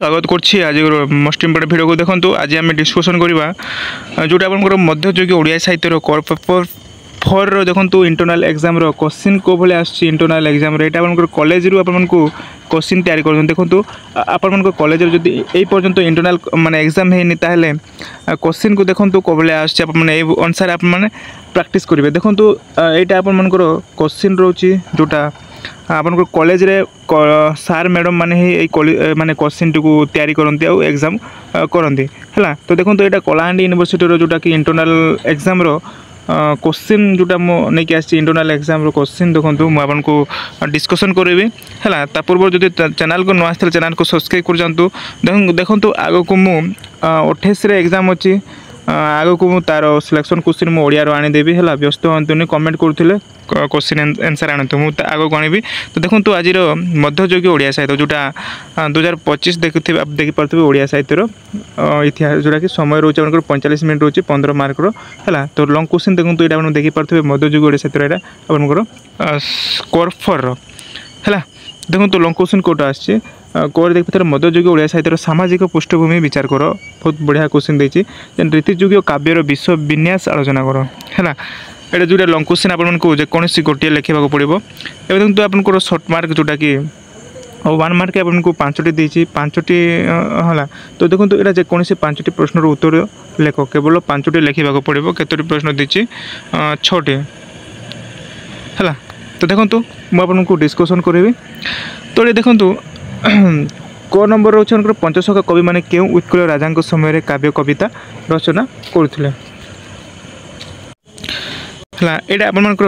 स्वागत करछि आज मोस्ट इम्पोर्टेंट वीडियो को देखंतु। आज आम डिस्कसन करवा जोटा आपनकर मध्ययुगीय ओडिया साहित्यर कोर पेपर 4 रो देखंतु इंटरनल एग्जाम रो क्वेश्चन को भले आछि इंटरनल एग्जाम रे। एटा आपनकर कॉलेज रु आपनको क्वेश्चन तैयारी करछन। देखंतु आपनकर कॉलेज रे जदी एई पर्यंत इंटरनल माने एग्जाम हेनी ताहले क्वेश्चन को देखंतु को भले आछि आपन माने एई अनुसार आप माने प्रैक्टिस करिवे। देखंतु एटा आपनकर क्वेश्चन रोची जोटा आपन कॉलेज रे सार मैडम माने ही माने क्वेश्चन को तैयारी करंती आ एग्जाम करंती हैला। तो देखंतु एटा कलाहांडी यूनिवर्सिटी रो जोटा कि इंटरनल एग्जाम रो क्वेश्चन जोटा मो नै कि आछि इंटरनल एग्जाम रो क्वेश्चन देखंतु मु आपन को डिस्कशन करबी हैला। ता पूर्व जदि चैनल को न आस्थल चैनल को सब्सक्राइब कर जानतु। देखंतु आगो को मु 28 रे एग्जाम अछि आगो को तार सिलेक्शन क्वेश्चन मु ओडिया रो आनी देबी हैला। व्यस्त हंतुनी कमेंट करथिले क्वेश्चन आंसर आनतु मु आगो गणिबी। तो देखंतु आज रो मध्ययुगीय ओडिया साहित्य जोटा 2025 देखुथिबे आप देखि परथिबे ओडिया साहित्य रो इतिहास जोटा कि समय रोचे आपनकर 45 मिनिट रोचे 15 मार्क रो हैला। तो लॉन्ग क्वेश्चन देखंतु एटा आपन देखि परथिबे मध्ययुगीय ओडिया साहित्य एटा आपनकर स्कोर 4 रो हैला। देखंतु लॉन्ग क्वेश्चन कोटा आछि कोर देख पथर मध्ययुगीय ओडिया साहित्य सामाजिक पृष्ठभूमि विचार करो। बहुत बढ़िया क्वेश्चन देछि। रीतियुगीय काव्यर विश्व विन्यास आलोचना करो हैला। एटा जोटा लॉन्ग क्वेश्चन आपन को जे कोनसी गोटिए लिखिबा पड़िबो। एबे देखंतु आपन को शॉर्ट मार्क जोटा कि 1 मार्क आपन को 5टी देछि 5टी हला। तो देखंतु एटा जे कोनसी 5टी प्रश्न रो उत्तर लेखो केवल 5टी लिखिबा पड़िबो। केतोटी प्रश्न देछि 6टी हला। तो देखंतु मु आपन को डिस्कशन करबी। तो ये देखंतु को नंबर रोचे उनकर पंचसखा कवि माने केउ उत्कल राजा समय काव्य कविता रचना करथिले हला। एटा आपन मनकर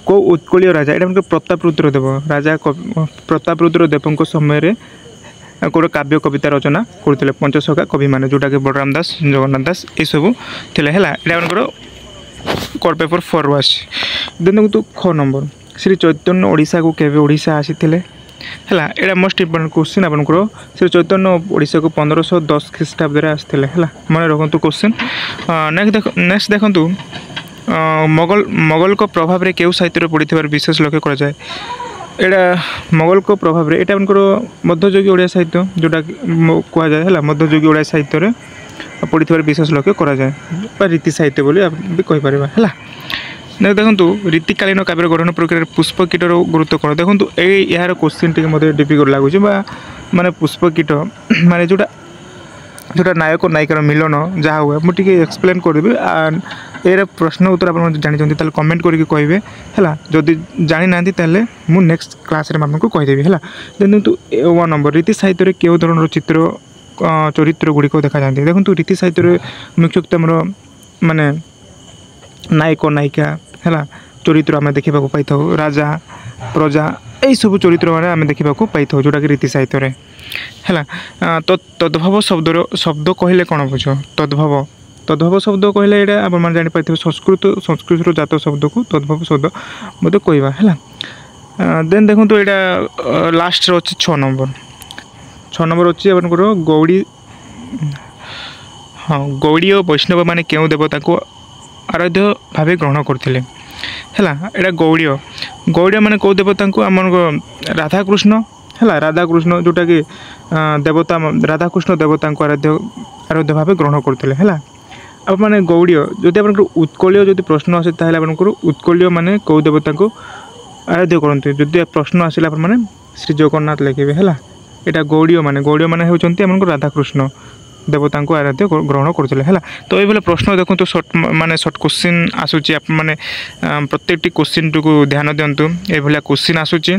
को उत्कलीय राजा एटा मनकर प्रतापरुद्र देव राजा प्रतापरुद्र देवଙ୍କ समय रे कोर काव्य कविता रचना करथिले पंचसखा कवि माने जोटा के बलराम दास जगन्नाथ दास ए सब थिले हला। एटा मनकर कोर पेपर 4 वास। देन तो ख नंबर श्री चैतन्य ओडिसा को केबे ओडिसा आसीथिले हैला। एटा मोस्ट इम्पोर्टेंट क्वेश्चन आपनकर श्री चैतन्य ओडिसा को 1510 ख्रीष्टाब्द रे आसीथिले हैला। माने रखंतु क्वेश्चन। नेक्स्ट देखंतु मोगल को प्रभाव रे केउ साहित्य पढ़िथिबार विशेष लक्ष्य करा जाय। एटा मोगल को प्रभाव रे एटा आपनकर मध्ययुगीय ओडिया साहित्य जोटा कहा जाय हैला। मध्ययुगीय ओडिया साहित्य रे पढ़िथिबार विशेष लक्ष्य करा जाय बा रीति साहित्य बोली आप भी कहि परिबा हैला। ने देखंतु रीतिकालीन काव्य गठन प्रक्रिया पुष्पकीटर गुरुत्व कौन। देखंतु यार क्वेश्चन टी मते डिफिकल्ट लागुच माने पुष्पकीट माने जोटा जोटा नायक और नायिकार मिलन जहाँ हुए मुझे एक्सप्लेन करी। यार प्रश्न उत्तर आप जानी ताले कमेंट करके कहे है। जदि जानी ना ताले मु नेक्स्ट क्लास रे आपको कहीदेवी है। देखो 1 नंबर रीति साहित्य केउ धरण चित्र चरित्र गुड़िक देखा जाती। देखो रीति साहित्य मुख्यतः आमर माने नायक नायिका है चरित्र आम देखा पाई राजा प्रजा यही सब चरित्र मैंने आम देखा पाई जोटा कि रीति साहित्य है। तो तद्भव शब्द कहले कौन बुझ तद्भव तद्भव शब्द कहले ये आप जापारे संस्कृत जात शब्द को तद्भव शब्द मत कहवा है। देन देखो तो यहाँ लास्ट अच्छे 6 नंबर अच्छी आपंकर गौड़ी। हाँ गौड़ी और वैष्णव माने केउ देवता को आराध्य भाव ग्रहण करते है। यहाँ गौड़ीय माने कौ देवता को आम राधाकृष्ण है। राधाकृष्ण जोटा कि देवता राधाकृष्ण देवता को आराध्य भाव ग्रहण करते है। आप माने गौड़ीय जदि आप उत्कलीय जदि प्रश्न आसे ताहले आपनकर उत्कलीय माने कौ देवता को आराध्य करते। जदि प्रश्न आसिला आप माने श्री जगन्नाथ लिखे है। यहाँ गौड़ीय माने होचंती आपनकर राधाकृष्ण देवता को आराध्य ग्रहण करते है। तो ये प्रश्न देखो तो शॉर्ट माने शॉर्ट क्वेश्चन आसूची आप माने प्रत्येक क्वेश्चन को ध्यान दिंतु। ये क्वेश्चन आसूची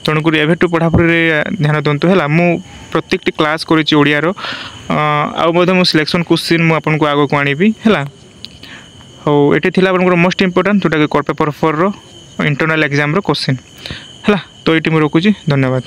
तेणुक एवेठू पढ़ापढ़ी ध्यान दिंतु है। मु प्रत्येक क्लास करी ओडियार आउ सिलेक्शन क्वेश्चन मुझे आग को आनबी है। हो ये थी आप मोस्ट इम्पोर्टेंट जोटा कि कोर पेपर 4 रो इंटरनल एग्जाम रो क्वेश्चन है। तो ये मुझे रखुची धन्यवाद।